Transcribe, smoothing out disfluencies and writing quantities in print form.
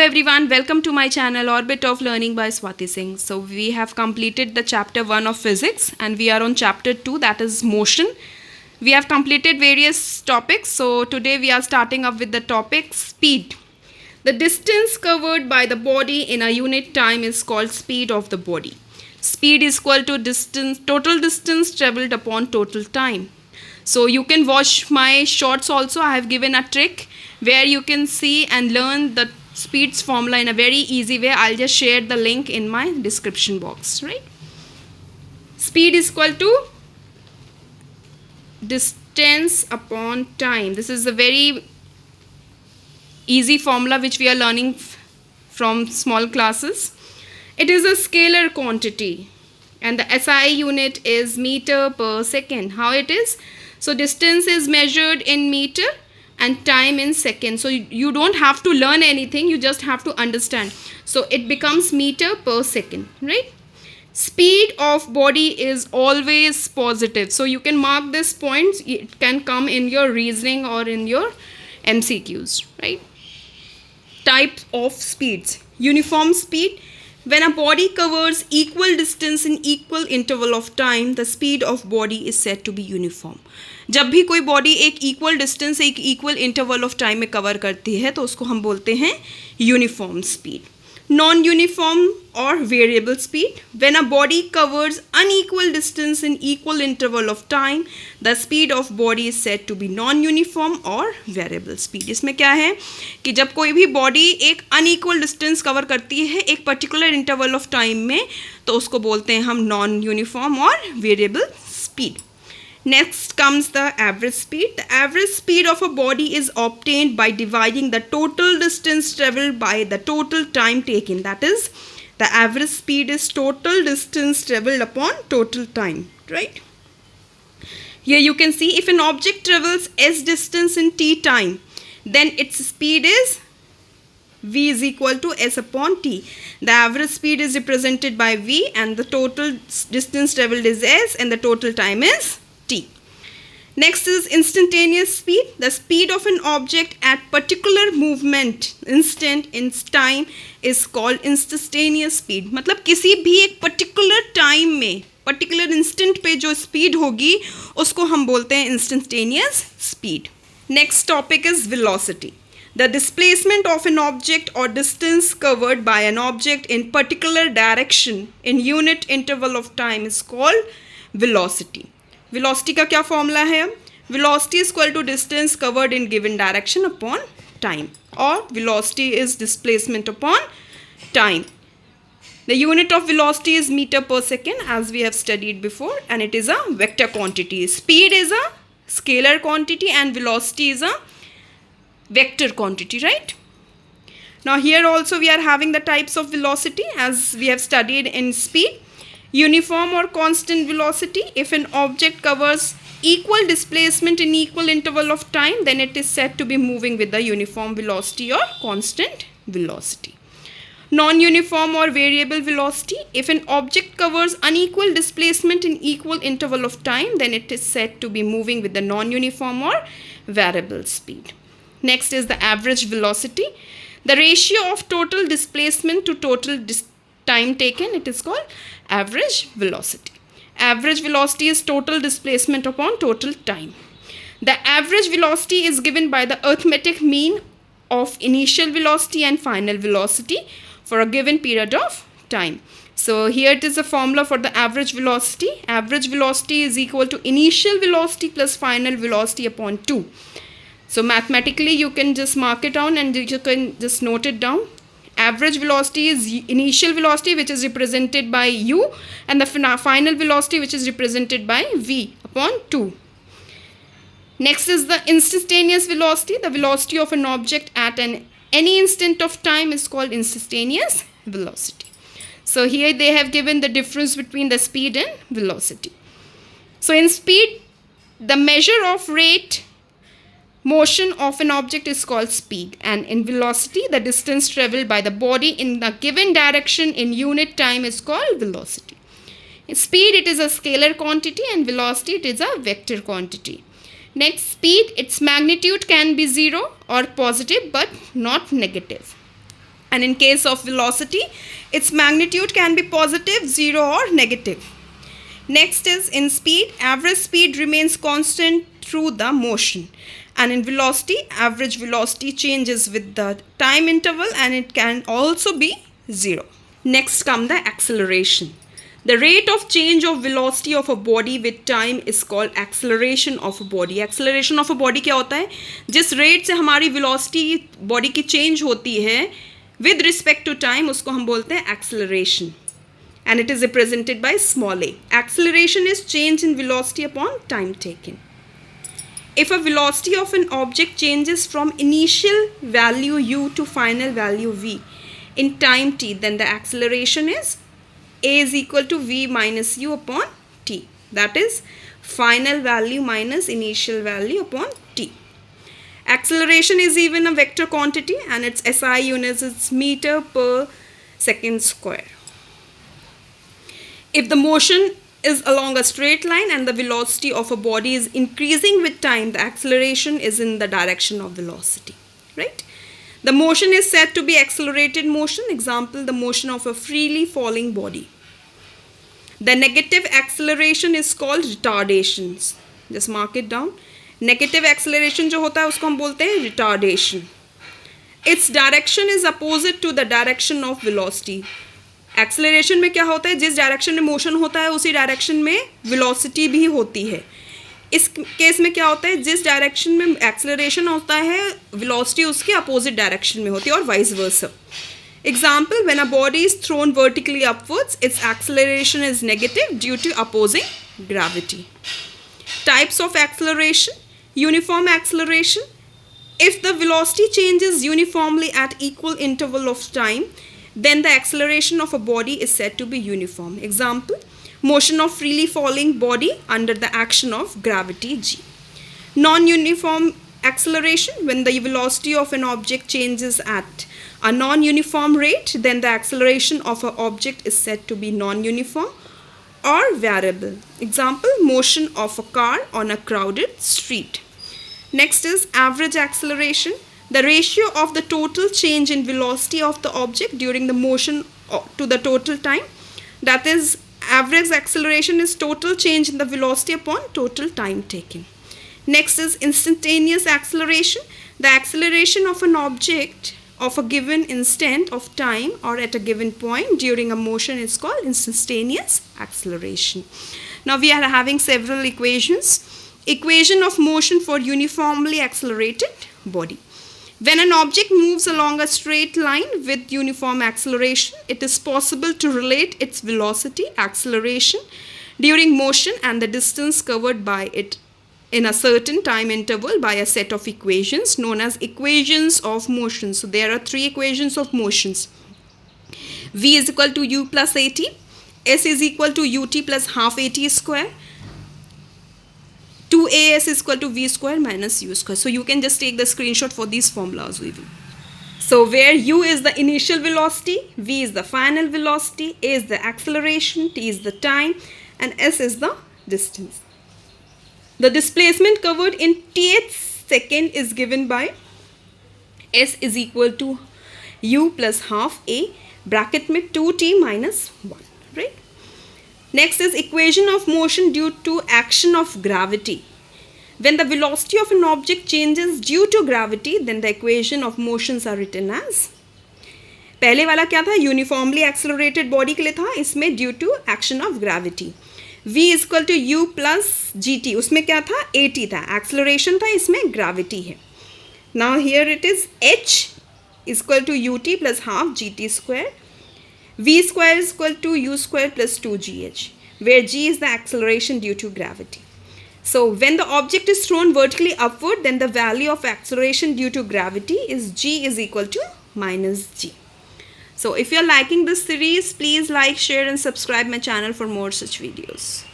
everyone, welcome to my channel Orbit of Learning by Er.Swati Singh. So we have completed the chapter 1 of physics and we are on chapter 2, that is motion. We have completed various topics, so today we are starting up with the topic speed. The distance covered by the body in a unit time is called speed of the body. Speed is equal to total distance traveled upon total time. So you can watch my shorts also. I have given a trick where you can see and learn the speeds formula in a very easy way. I'll just share the link in my description box, right? Speed is equal to distance upon time. This is a very easy formula which we are learning from small classes. It is a scalar quantity and the SI unit is meter per second. How it is? So distance is measured in meter and time in seconds. So you don't have to learn anything, you just have to understand. So it becomes meter per second, right? Speed of body is always positive. So you can mark this point. It can come in your reasoning or in your MCQs, right? Type of speeds. Uniform speed. When a body covers equal distance in equal interval of time, the speed of body is said to be uniform. जब भी कोई body एक equal distance एक equal interval of time में cover करती है तो उसको हम बोलते हैं यूनिफॉर्म स्पीड. नॉन यूनिफॉर्म और variable speed. When a body covers unequal distance in equal interval of time, the speed of body is said to be non uniform और वेरिएबल स्पीड. इसमें क्या है कि जब कोई भी बॉडी एक अनइक्वल डिस्टेंस कवर करती है एक पर्टिकुलर इंटरवल ऑफ टाइम में तो उसको बोलते हैं हम नॉन यूनिफॉर्म और variable speed. Next comes the average speed. The average speed of a body is obtained by dividing the total distance traveled by the total time taken. That is, the average speed is total distance traveled upon total time, right? Here you can see if an object travels s distance in t time, then its speed is v is equal to s upon t. The average speed is represented by v and the total distance traveled is s and the total time is t. Next is instantaneous speed. The speed of an object at particular movement instant in time is called instantaneous speed. मतलब किसी भी एक particular time में particular instant पे जो speed होगी उसको हम बोलते हैं instantaneous speed. Next topic is velocity. The displacement of an object or distance covered by an object in particular direction in unit interval of time is called velocity. Velocity का क्या formula है? Velocity is equal to distance covered in given direction upon time, और velocity is displacement upon time. The unit of velocity is metre per second as we have studied before and it is a vector quantity. Speed is a scalar quantity and velocity is a vector quantity, right? Now here also we are having the types of velocity as we have studied in speed. Uniform or constant velocity. If an object covers equal displacement in equal interval of time, then it is said to be moving with the uniform velocity or constant velocity. Non-uniform or variable velocity. If an object covers unequal displacement in equal interval of time, then it is said to be moving with the non-uniform or variable speed. Next is the average velocity. The ratio of total displacement to total time taken, it is called average velocity. Average velocity is total displacement upon total time. The average velocity is given by the arithmetic mean of initial velocity and final velocity for a given period of time. So here it is a formula for the average velocity. Average velocity is equal to initial velocity plus final velocity upon 2. So mathematically you can just mark it down and you can just note it down. Average velocity is initial velocity which is represented by u and the final velocity which is represented by v upon 2. Next is the instantaneous velocity. The velocity of an object at any instant of time is called instantaneous velocity. So here they have given the difference between the speed and velocity. So in speed, the measure of rate motion of an object is called speed, and in velocity the distance traveled by the body in a given direction in unit time is called velocity. In speed it is a scalar quantity and velocity it is a vector quantity. Next, speed, its magnitude can be 0 or positive but not negative. And in case of velocity, its magnitude can be positive, 0 or negative. Next is in speed, average speed remains constant through the motion. And in velocity, average velocity changes with the time interval and it can also be 0. Next come the acceleration. The rate of change of velocity of a body with time is called acceleration of a body. Acceleration of a body क्या होता है? जिस rate से हमारी velocity body की change होती है with respect to time, उसको हम बोलते हैं acceleration. And it is represented by small a. Acceleration is change in velocity upon time taken. If a velocity of an object changes from initial value u to final value v in time t, then the acceleration is a is equal to v minus u upon t. That is final value minus initial value upon t. Acceleration is even a vector quantity and its SI unit is meter per second square. If the motion is along a straight line and the velocity of a body is increasing with time, the acceleration is in the direction of velocity, right? The motion is said to be accelerated motion. Example, the motion of a freely falling body. The negative acceleration is called retardation. Just mark it down. Negative acceleration जो होता है उसको हम बोलते हैं retardation. Its direction is opposite to the direction of velocity. Acceleration में क्या होता है, जिस डायरेक्शन में मोशन होता है उसी डायरेक्शन में वेलोसिटी भी होती है. इस केस में क्या होता है, जिस डायरेक्शन में एक्सेलरेशन होता है वेलोसिटी उसके अपोजिट डायरेक्शन में होती है और vice versa. Example, when a body is thrown vertically upwards it's acceleration is negative due to opposing gravity. Types of acceleration. Uniform acceleration. If the velocity changes uniformly eight equal interval of time, then the acceleration of a body is said to be uniform. Example, motion of freely falling body under the action of gravity g. Non-uniform acceleration, when the velocity of an object changes at a non-uniform rate, then the acceleration of an object is said to be non-uniform or variable. Example, motion of a car on a crowded street. Next is average acceleration. The ratio of the total change in velocity of the object during the motion to the total time. That is, average acceleration is total change in the velocity upon total time taken. Next is instantaneous acceleration. The acceleration of an object of a given instant of time or at a given point during a motion is called instantaneous acceleration. Now we are having several equations. Equation of motion for uniformly accelerated body. When an object moves along a straight line with uniform acceleration, it is possible to relate its velocity, acceleration during motion and the distance covered by it in a certain time interval by a set of equations known as equations of motion. So there are three equations of motions. V is equal to u plus at, S is equal to ut plus half at square, 2as is equal to v square minus u square. So you can just take the screenshot for these formulas even. So where u is the initial velocity, v is the final velocity, a is the acceleration, t is the time, and s is the distance. The displacement covered in tth second is given by s is equal to u plus half a bracket में 2t minus 1, right? Next is equation of motion due to action of gravity. When the velocity of an object changes due to gravity, then the equation of motions are written as. पहले वाला क्या था, uniformly accelerated body के लिए था, इसमें due to action of gravity. V is equal to u plus gt, उसमें क्या था, at था, acceleration था, इसमें gravity है. Now here it is h is equal to ut plus half gt square. V square is equal to u square plus 2gh, where g is the acceleration due to gravity. So when the object is thrown vertically upward, then the value of acceleration due to gravity is g is equal to minus g. So if you are liking this series, please like, share and subscribe my channel for more such videos.